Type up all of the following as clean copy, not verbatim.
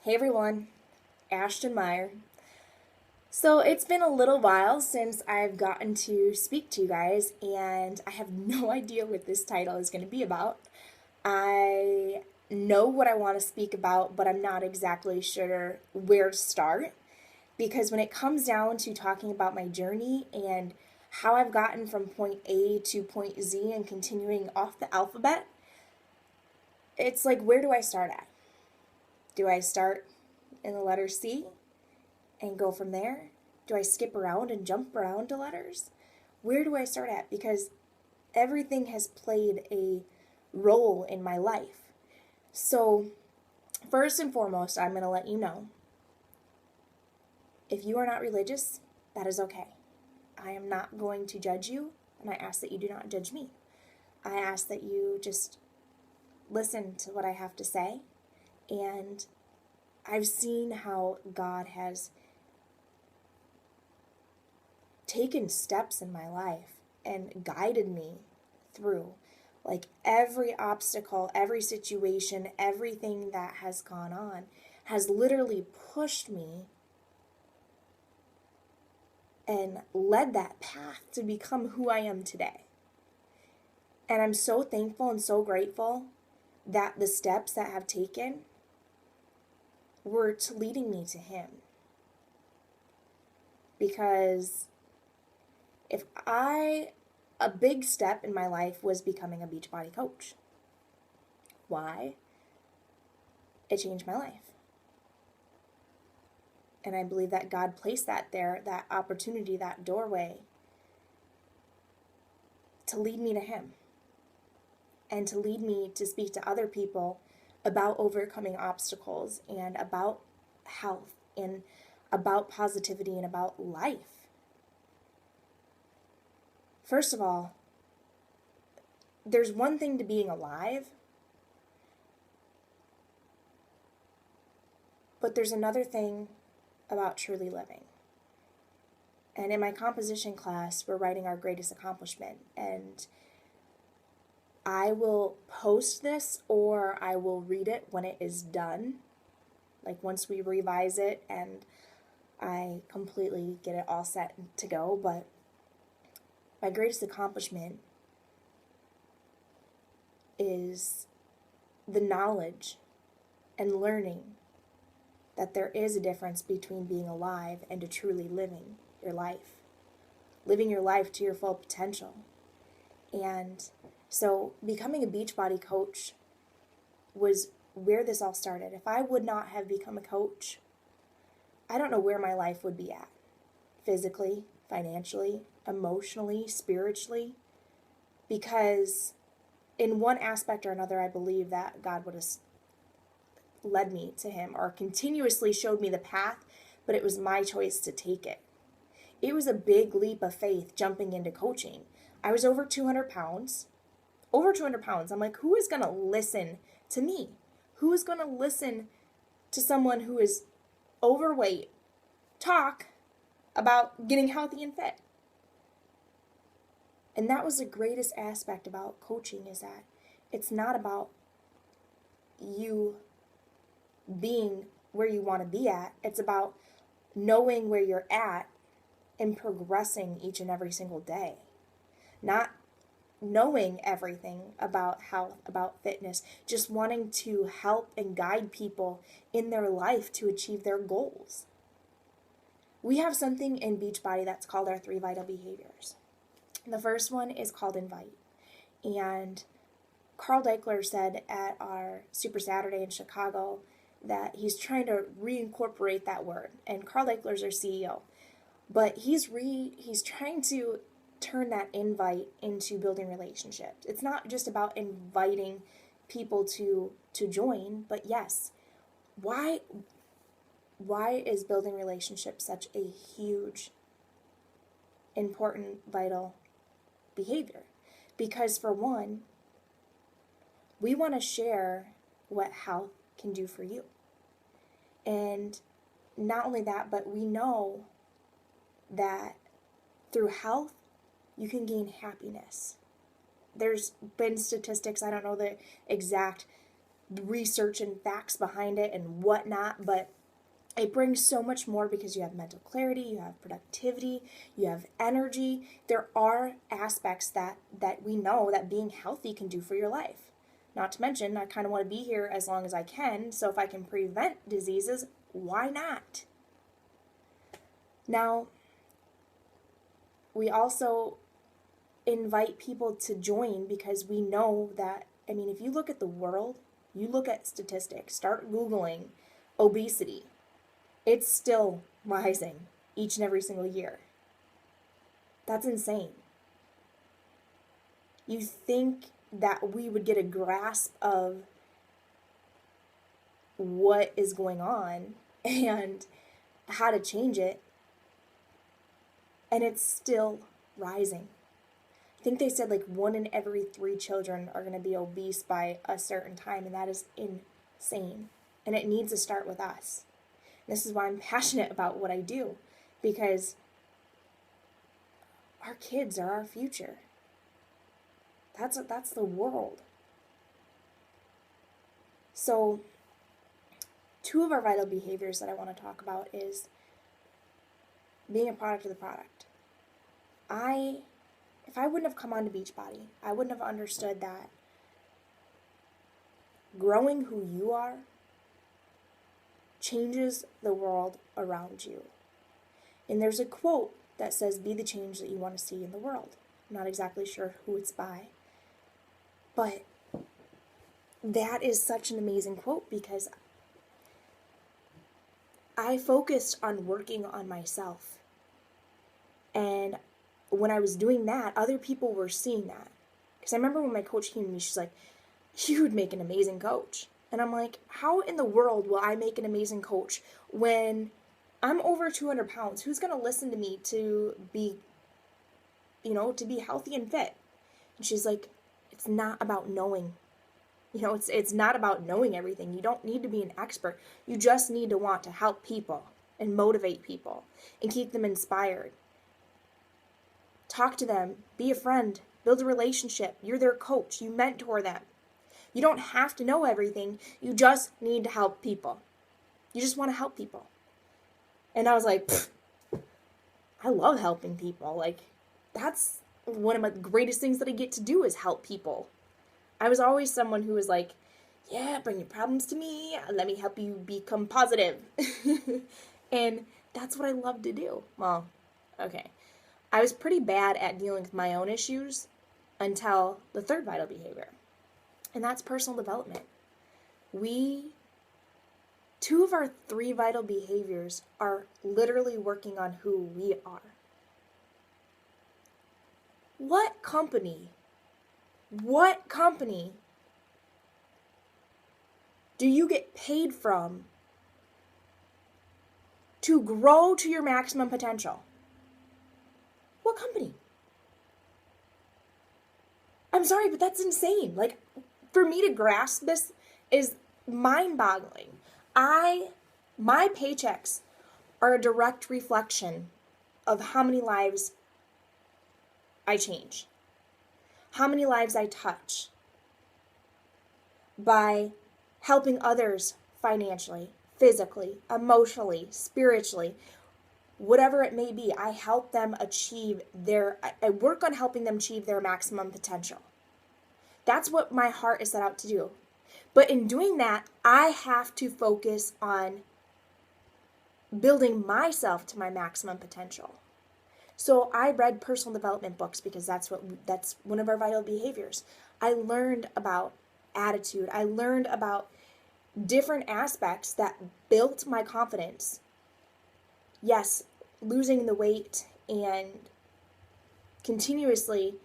Hey everyone, Ashton Meyer. So it's been a little while since I've gotten to speak to you guys, and I have no idea what this title is going to be about. I know what I want to speak about, but I'm not exactly sure where to start because when it comes down to talking about my journey and how I've gotten from point A to point Z and continuing off the alphabet, it's like, where do I start at? Do I start in the letter C and go from there? Do I skip around and jump around to letters? Where do I start at? Because everything has played a role in my life. So, first and foremost, I'm going to let you know if you are not religious, that is okay. I am not going to judge you, and I ask that you do not judge me. I ask that you just listen to what I have to say. And I've seen how God has taken steps in my life and guided me through. Like every obstacle, every situation, everything that has gone on has literally pushed me and led that path to become who I am today. And I'm so thankful and so grateful that the steps that have taken were to leading me to Him. Because a big step in my life was becoming a Beachbody coach. Why? It changed my life. And I believe that God placed that there, that opportunity, that doorway, to lead me to Him and to lead me to speak to other people about overcoming obstacles and about health and about positivity and about life. First of all, there's one thing to being alive, but there's another thing about truly living. And in my composition class, we're writing our greatest accomplishment. And I will post this or I will read it when it is done. Like once we revise it and I completely get it all set to go. But my greatest accomplishment is the knowledge and learning that there is a difference between being alive and to truly living your life to your full potential. And so becoming a Beachbody coach was where this all started. If I would not have become a coach, I don't know where my life would be at. Physically, financially, emotionally, spiritually. Because in one aspect or another, I believe that God would have led me to Him or continuously showed me the path, but it was my choice to take it. It was a big leap of faith jumping into coaching. I was over 200 pounds. Over 200 pounds. I'm like, who is going to listen to me? Who is going to listen to someone who is overweight talk about getting healthy and fit? And that was the greatest aspect about coaching, is that it's not about you being where you want to be at. It's about knowing where you're at and progressing each and every single day. Not knowing everything about health, about fitness, just wanting to help and guide people in their life to achieve their goals. We have something in Beachbody that's called our 3 vital behaviors. The first one is called invite. And Carl Deichler said at our Super Saturday in Chicago that he's trying to reincorporate that word. And Carl Deichler's our CEO. But he's trying to turn that invite into building relationships. It's not just about inviting people to join, but yes, why is building relationships such a huge, important, vital behavior? Because for one, we want to share what health can do for you. And not only that, but we know that through health, you can gain happiness. There's been statistics, I don't know the exact research and facts behind it and whatnot, but it brings so much more because you have mental clarity, you have productivity, you have energy. There are aspects that we know that being healthy can do for your life. Not to mention, I kind of want to be here as long as I can, so if I can prevent diseases, why not? Now, we also invite people to join because we know that, I mean, if you look at the world, you look at statistics, start Googling obesity, it's still rising each and every single year. That's insane. You think that we would get a grasp of what is going on and how to change it, and it's still rising. I think they said like 1 in every 3 children are going to be obese by a certain time, and that is insane. And it needs to start with us. This is why I'm passionate about what I do, because our kids are our future. That's the world. So 2 of our vital behaviors that I want to talk about is being a product of the product. If I wouldn't have come on to Beachbody, I wouldn't have understood that growing who you are changes the world around you. And there's a quote that says, "Be the change that you want to see in the world." I'm not exactly sure who it's by, but that is such an amazing quote because I focused on working on myself. And when I was doing that, other people were seeing that. Because I remember when my coach came to me, she's like, "You would make an amazing coach." And I'm like, how in the world will I make an amazing coach when I'm over 200 pounds? Who's going to listen to me to be, to be healthy and fit? And she's like, it's not about knowing. It's not about knowing everything. You don't need to be an expert. You just need to want to help people and motivate people and keep them inspired. Talk to them, be a friend, build a relationship. You're their coach. You mentor them. You don't have to know everything. You just need to help people. You just want to help people. And I was like, I love helping people. Like, that's one of my greatest things that I get to do is help people. I was always someone who was like, yeah, bring your problems to me. Let me help you become positive. And that's what I love to do. Well, okay. I was pretty bad at dealing with my own issues until the 3rd vital behavior. And that's personal development. 2 of our 3 vital behaviors are literally working on who we are. What company do you get paid from to grow to your maximum potential? What company? I'm sorry, but that's insane. Like, for me to grasp this is mind-boggling. My paychecks are a direct reflection of how many lives I change, how many lives I touch by helping others financially, physically, emotionally, spiritually, whatever it may be. I help them I work on helping them achieve their maximum potential. That's what my heart is set out to do. But in doing that, I have to focus on building myself to my maximum potential. So I read personal development books because that's one of our vital behaviors. I learned about attitude. I learned about different aspects that built my confidence. Yes, losing the weight and continuously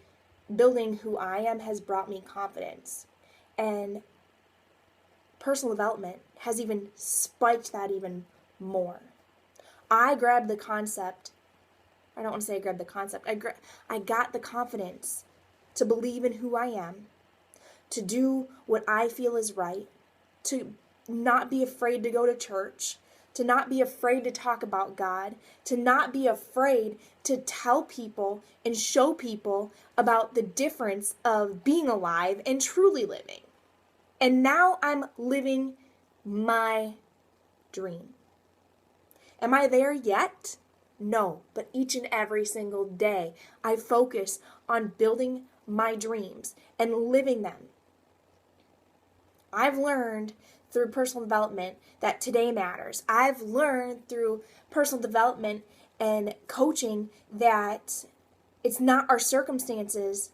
building who I am has brought me confidence. And personal development has even spiked that even more. I grabbed the concept. I don't want to say I grabbed the concept. I got the confidence to believe in who I am, to do what I feel is right, to not be afraid to go to church, to not be afraid to talk about God, to not be afraid to tell people and show people about the difference of being alive and truly living. And now I'm living my dream. Am I there yet? No, but each and every single day, I focus on building my dreams and living them. I've learned through personal development that today matters. I've learned through personal development and coaching that it's not our circumstances,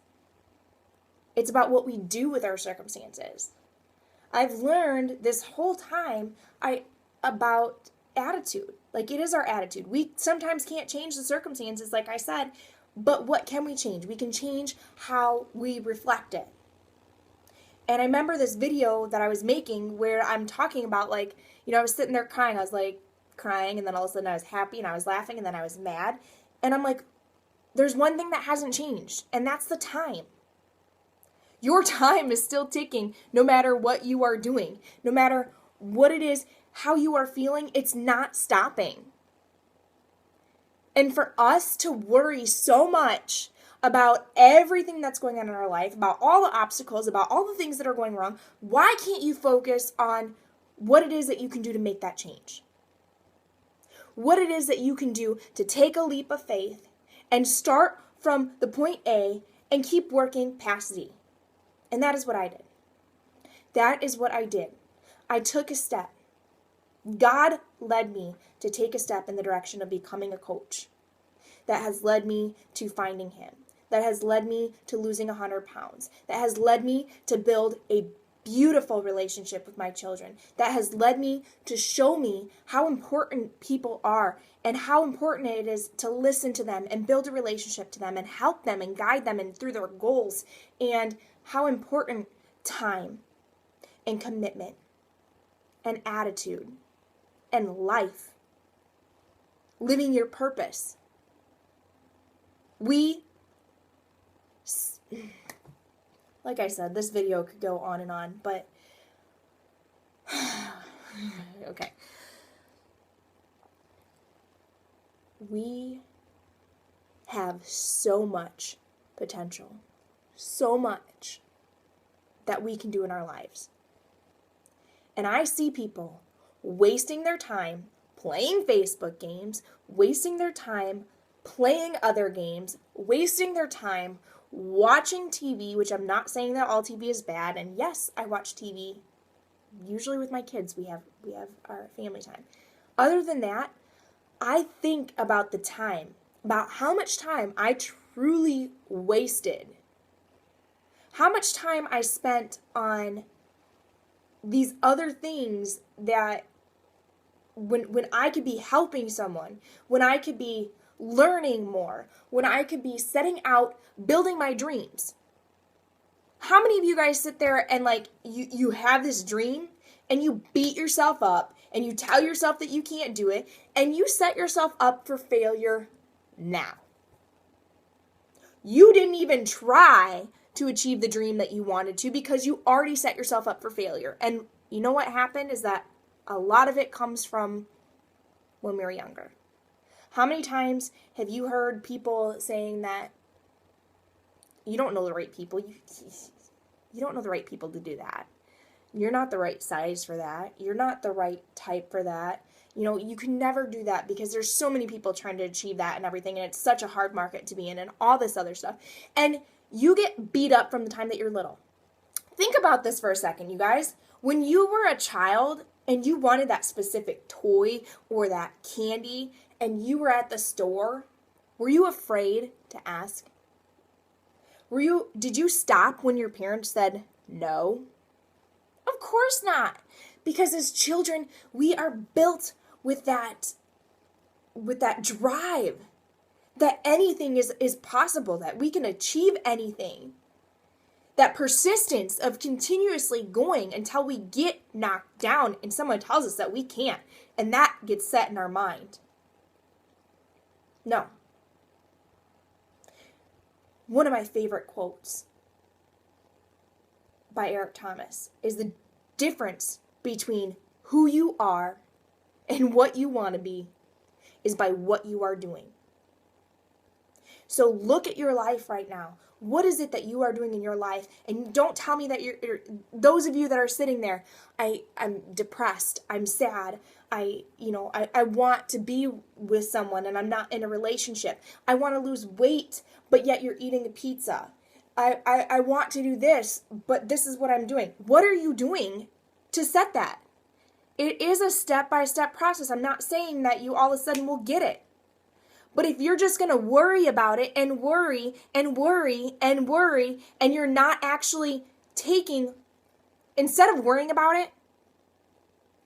it's about what we do with our circumstances. I've learned this whole time about attitude. Like, it is our attitude. We sometimes can't change the circumstances, like I said, but what can we change? We can change how we reflect it. And I remember this video that I was making where I'm talking about, like, I was sitting there crying. I was like crying, and then all of a sudden I was happy, and I was laughing, and then I was mad. And I'm like, there's one thing that hasn't changed, and that's the time. Your time is still ticking no matter what you are doing. No matter what it is, how you are feeling, it's not stopping. And for us to worry so much about everything that's going on in our life, about all the obstacles, about all the things that are going wrong, why can't you focus on what it is that you can do to make that change? What it is that you can do to take a leap of faith and start from the point A and keep working past Z. And that is what I did. That is what I did. I took a step. God led me to take a step in the direction of becoming a coach. That has led me to finding Him. That has led me to losing 100 pounds. That has led me to build a beautiful relationship with my children. That has led me to show me how important people are and how important it is to listen to them and build a relationship to them and help them and guide them and through their goals, and how important time and commitment and attitude and life, living your purpose. Like I said, this video could go on and on, but okay. We have so much potential, so much that we can do in our lives. And I see people wasting their time playing Facebook games, wasting their time playing other games, wasting their time watching TV, which I'm not saying that all TV is bad. And yes, I watch TV. Usually with my kids, we have our family time. Other than that, I think about the time, about how much time I truly wasted. How much time I spent on these other things that when I could be helping someone, when I could be learning more, when I could be setting out, building my dreams. How many of you guys sit there and you have this dream and you beat yourself up and you tell yourself that you can't do it and you set yourself up for failure now? You didn't even try to achieve the dream that you wanted to because you already set yourself up for failure. And you know what happened is that a lot of it comes from when we were younger. How many times have you heard people saying that you don't know the right people? You don't know the right people to do that. You're not the right size for that. You're not the right type for that. You can never do that because there's so many people trying to achieve that and everything, and it's such a hard market to be in and all this other stuff. And you get beat up from the time that you're little. Think about this for a second, you guys. When you were a child and you wanted that specific toy or that candy and you were at the store, were you afraid to ask? Did you stop when your parents said no? Of course not. Because as children, we are built with that drive that anything is possible, that we can achieve anything. That persistence of continuously going until we get knocked down and someone tells us that we can't, and that gets set in our mind. No. One of my favorite quotes by Eric Thomas is the difference between who you are and what you want to be is by what you are doing. So look at your life right now. What is it that you are doing in your life? And don't tell me that you're those of you that are sitting there, I'm depressed, I'm sad, I want to be with someone and I'm not in a relationship. I want to lose weight, but yet you're eating a pizza. I want to do this, but this is what I'm doing. What are you doing to set that? It is a step-by-step process. I'm not saying that you all of a sudden will get it. But if you're just going to worry about it and worry and worry and worry, and you're not actually taking, instead of worrying about it,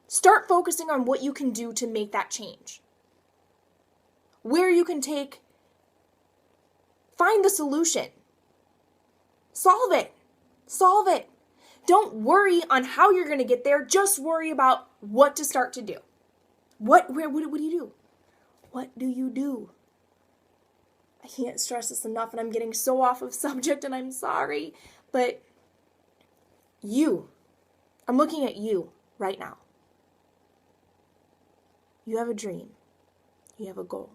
start focusing on what you can do to make that change. Where you can find the solution. Solve it. Solve it. Don't worry on how you're going to get there. Just worry about what to start to do. What do you do? What do you do? I can't stress this enough, and I'm getting so off of subject, and I'm sorry. But I'm looking at you right now. You have a dream. You have a goal.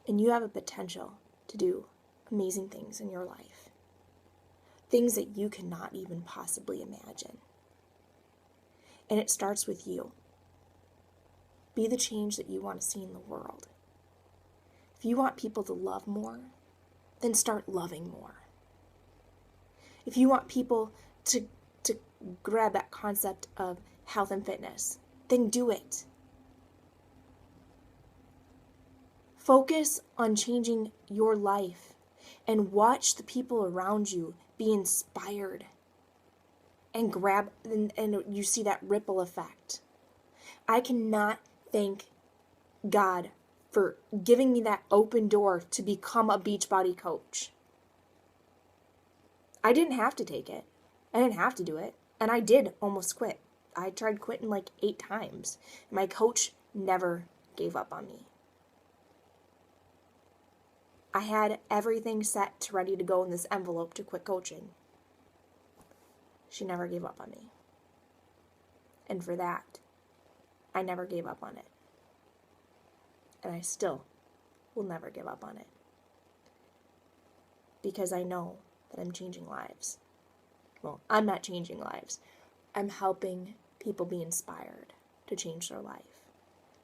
And you have a potential to do amazing things in your life. Things that you cannot even possibly imagine. And it starts with you. Be the change that you want to see in the world. If you want people to love more, then start loving more. If you want people to grab that concept of health and fitness, then do it. Focus on changing your life and watch the people around you be inspired and and you see that ripple effect. I cannot thank God for giving me that open door to become a Beachbody coach. I didn't have to take it. I didn't have to do it. And I did almost quit. I tried quitting like 8 times. My coach never gave up on me. I had everything set to ready to go in this envelope to quit coaching. She never gave up on me. And for that, I never gave up on it. And I still will never give up on it. Because I know that I'm changing lives. Well, I'm not changing lives. I'm helping people be inspired to change their life.